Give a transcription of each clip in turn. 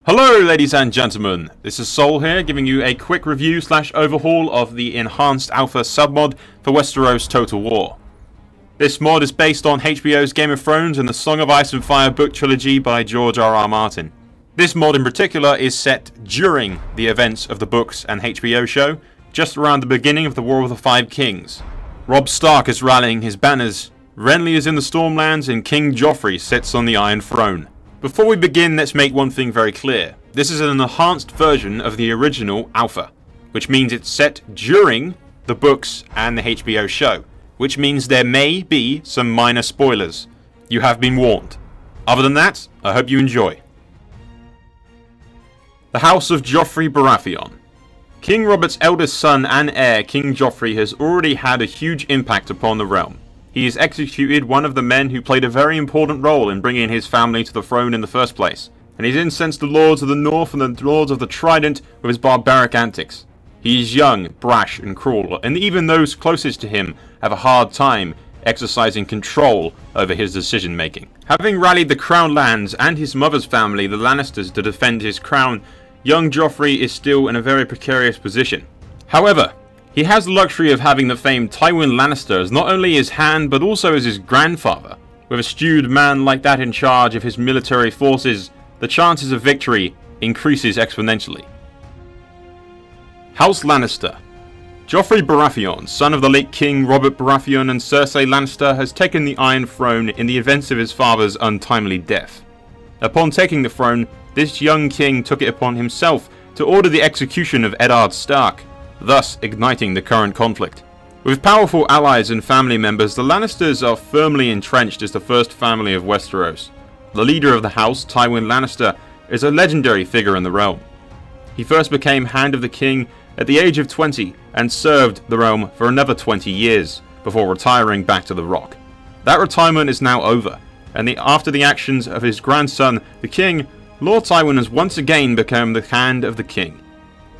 Hello ladies and gentlemen, this is Soul here, giving you a quick review / overhaul of the Enhanced Alpha submod for Westeros Total War. This mod is based on HBO's Game of Thrones and the Song of Ice and Fire book trilogy by George R.R. Martin. This mod in particular is set during the events of the books and HBO show, just around the beginning of the War of the Five Kings. Robb Stark is rallying his banners, Renly is in the Stormlands, and King Joffrey sits on the Iron Throne. Before we begin, let's make one thing very clear. This is an enhanced version of the original Alpha, which means it's set during the books and the HBO show, which means there may be some minor spoilers. You have been warned. Other than that, I hope you enjoy. The House of Joffrey Baratheon. King Robert's eldest son and heir, King Joffrey, has already had a huge impact upon the realm. He has executed one of the men who played a very important role in bringing his family to the throne in the first place, and he's incensed the Lords of the North and the Lords of the Trident with his barbaric antics. He is young, brash and cruel, and even those closest to him have a hard time exercising control over his decision making. Having rallied the Crown lands and his mother's family, the Lannisters, to defend his crown, young Joffrey is still in a very precarious position. However, he has the luxury of having the famed Tywin Lannister as not only his hand but also as his grandfather. With a stewed man like that in charge of his military forces, the chances of victory increases exponentially. House Lannister. Joffrey Baratheon, son of the late King Robert Baratheon and Cersei Lannister, has taken the Iron Throne in the events of his father's untimely death. Upon taking the throne, this young king took it upon himself to order the execution of Eddard Stark, thus igniting the current conflict. With powerful allies and family members, the Lannisters are firmly entrenched as the first family of Westeros. The leader of the house, Tywin Lannister, is a legendary figure in the realm. He first became Hand of the King at the age of 20 and served the realm for another 20 years before retiring back to the Rock. That retirement is now over, and after the actions of his grandson, the King, Lord Tywin has once again become the Hand of the King.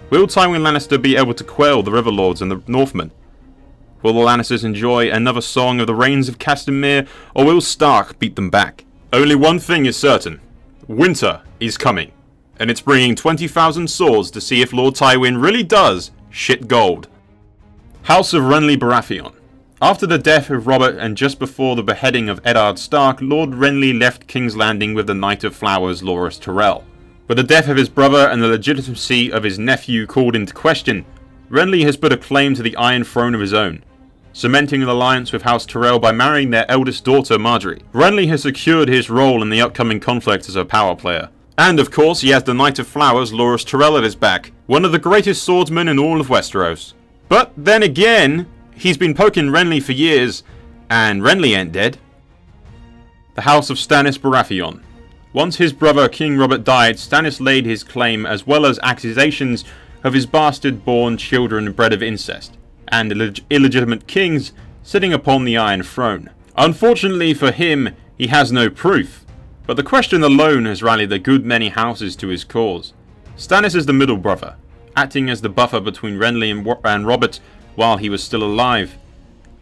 Will Tywin Lannister be able to quell the River Lords and the Northmen? Will the Lannisters enjoy another song of the Rains of Castamere, or will Stark beat them back? Only one thing is certain. Winter is coming, and it's bringing 20,000 swords to see if Lord Tywin really does shit gold. House of Renly Baratheon. After the death of Robert and just before the beheading of Eddard Stark, Lord Renly left King's Landing with the Knight of Flowers, Loras Tyrell. With the death of his brother and the legitimacy of his nephew called into question, Renly has put a claim to the Iron Throne of his own, cementing an alliance with House Tyrell by marrying their eldest daughter, Marjorie. Renly has secured his role in the upcoming conflict as a power player. And of course, he has the Knight of Flowers, Loras Tyrell, at his back, one of the greatest swordsmen in all of Westeros. But then again, he's been poking Renly for years, and Renly ain't dead. The House of Stannis Baratheon. Once his brother King Robert died, Stannis laid his claim as well as accusations of his bastard-born children bred of incest, and illegitimate kings sitting upon the Iron Throne. Unfortunately for him, he has no proof, but the question alone has rallied a good many houses to his cause. Stannis is the middle brother, acting as the buffer between Renly and Robert while he was still alive.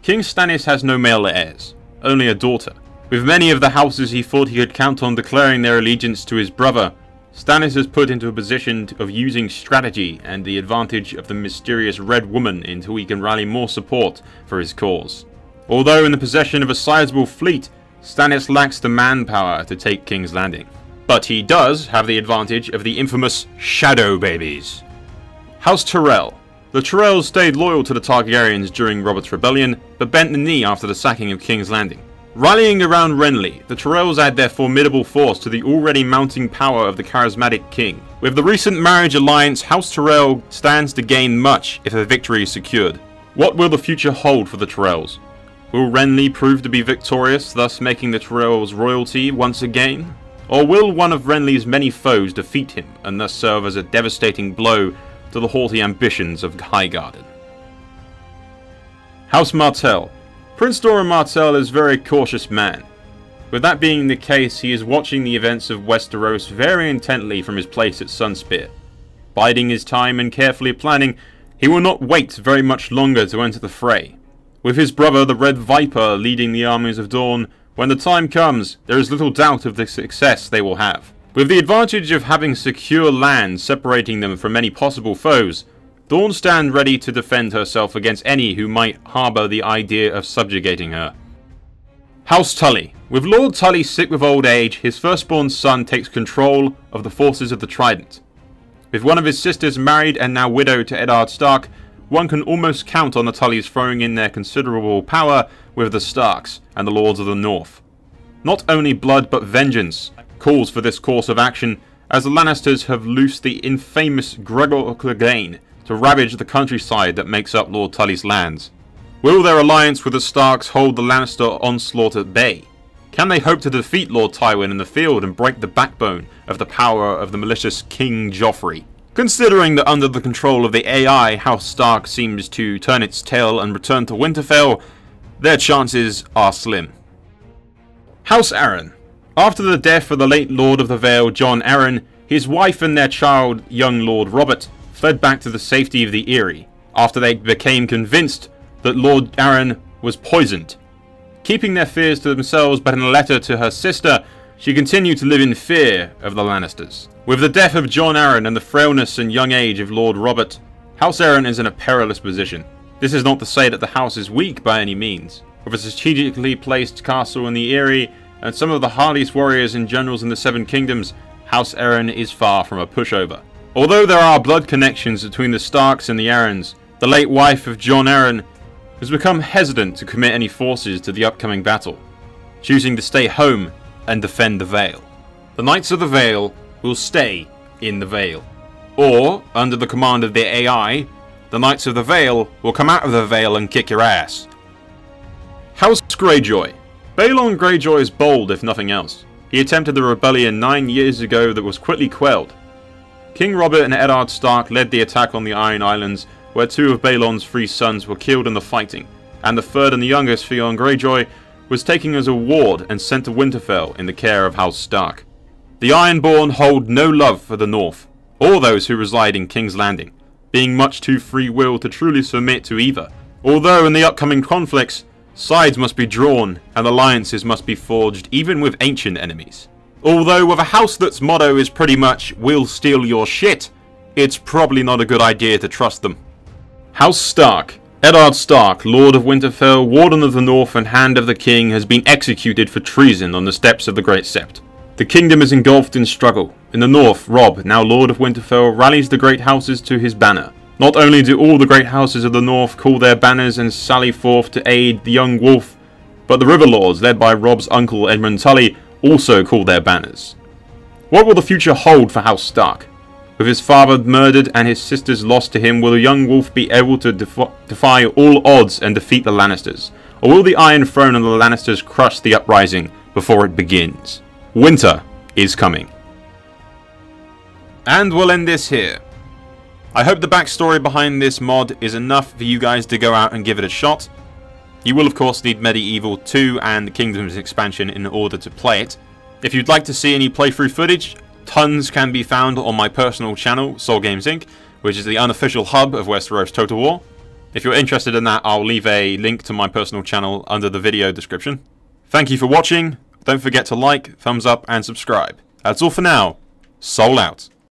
King Stannis has no male heirs, only a daughter. With many of the houses he thought he could count on declaring their allegiance to his brother, Stannis is put into a position of using strategy and the advantage of the mysterious Red Woman until he can rally more support for his cause. Although in the possession of a sizable fleet, Stannis lacks the manpower to take King's Landing. But he does have the advantage of the infamous Shadow Babies. House Tyrell. The Tyrells stayed loyal to the Targaryens during Robert's rebellion, but bent the knee after the sacking of King's Landing. Rallying around Renly, the Tyrells add their formidable force to the already mounting power of the charismatic king. With the recent marriage alliance, House Tyrell stands to gain much if a victory is secured. What will the future hold for the Tyrells? Will Renly prove to be victorious, thus making the Tyrells royalty once again? Or will one of Renly's many foes defeat him and thus serve as a devastating blow to the haughty ambitions of Highgarden? House Martell. Prince Doran Martell is a very cautious man. With that being the case, he is watching the events of Westeros very intently from his place at Sunspear. Biding his time and carefully planning, He will not wait very much longer to enter the fray. With his brother, the Red Viper, leading the armies of Dorne, when the time comes, there is little doubt of the success they will have. With the advantage of having secure land separating them from any possible foes, Dorne stand ready to defend herself against any who might harbour the idea of subjugating her. House Tully. With Lord Tully sick with old age, his firstborn son takes control of the forces of the Trident. With one of his sisters married and now widowed to Eddard Stark, one can almost count on the Tullys throwing in their considerable power with the Starks and the Lords of the North. Not only blood but vengeance calls for this course of action, as the Lannisters have loosed the infamous Gregor Clegane to ravage the countryside that makes up Lord Tully's lands. Will their alliance with the Starks hold the Lannister onslaught at bay? Can they hope to defeat Lord Tywin in the field and break the backbone of the power of the malicious King Joffrey? Considering that under the control of the AI, House Stark seems to turn its tail and return to Winterfell, their chances are slim. House Arryn. After the death of the late Lord of the Vale, Jon Arryn, his wife and their child, young Lord Robert, fled back to the safety of the Eyrie, after they became convinced that Lord Arryn was poisoned. Keeping their fears to themselves, but in a letter to her sister, she continued to live in fear of the Lannisters. With the death of Jon Arryn and the frailness and young age of Lord Robert, House Arryn is in a perilous position. This is not to say that the house is weak by any means. With a strategically placed castle in the Eyrie, and some of the hardiest warriors and generals in the Seven Kingdoms, House Arryn is far from a pushover. Although there are blood connections between the Starks and the Arryns, the late wife of Jon Arryn has become hesitant to commit any forces to the upcoming battle, choosing to stay home and defend the Vale. The Knights of the Vale will stay in the Vale. Or, under the command of the AI, the Knights of the Vale will come out of the Vale and kick your ass. House Greyjoy. Balon Greyjoy is bold if nothing else. He attempted the rebellion 9 years ago that was quickly quelled. King Robert and Eddard Stark led the attack on the Iron Islands, where 2 of Balon's 3 sons were killed in the fighting, and the third and the youngest, Theon Greyjoy, was taken as a ward and sent to Winterfell in the care of House Stark. The Ironborn hold no love for the North, or those who reside in King's Landing, being much too free-willed to truly submit to either. Although in the upcoming conflicts, sides must be drawn and alliances must be forged even with ancient enemies. Although with a house that's motto is pretty much, we'll steal your shit, it's probably not a good idea to trust them. House Stark. Eddard Stark, Lord of Winterfell, Warden of the North and Hand of the King, has been executed for treason on the steps of the Great Sept. The kingdom is engulfed in struggle. In the north, Robb, now Lord of Winterfell, rallies the great houses to his banner. Not only do all the great houses of the north call their banners and sally forth to aid the young wolf, but the River Lords, led by Robb's uncle Edmund Tully, also call their banners. What will the future hold for House Stark? With his father murdered and his sisters lost to him, will the young wolf be able to defy all odds and defeat the Lannisters? Or will the Iron Throne and the Lannisters crush the uprising before it begins? Winter is coming. And we'll end this here. I hope the backstory behind this mod is enough for you guys to go out and give it a shot. You will of course need Medieval 2 and Kingdoms expansion in order to play it. If you'd like to see any playthrough footage, tons can be found on my personal channel, SoulGamesInc, which is the unofficial hub of Westeros Total War. If you're interested in that, I'll leave a link to my personal channel under the video description. Thank you for watching. Don't forget to like, thumbs up and subscribe. That's all for now. Soul out.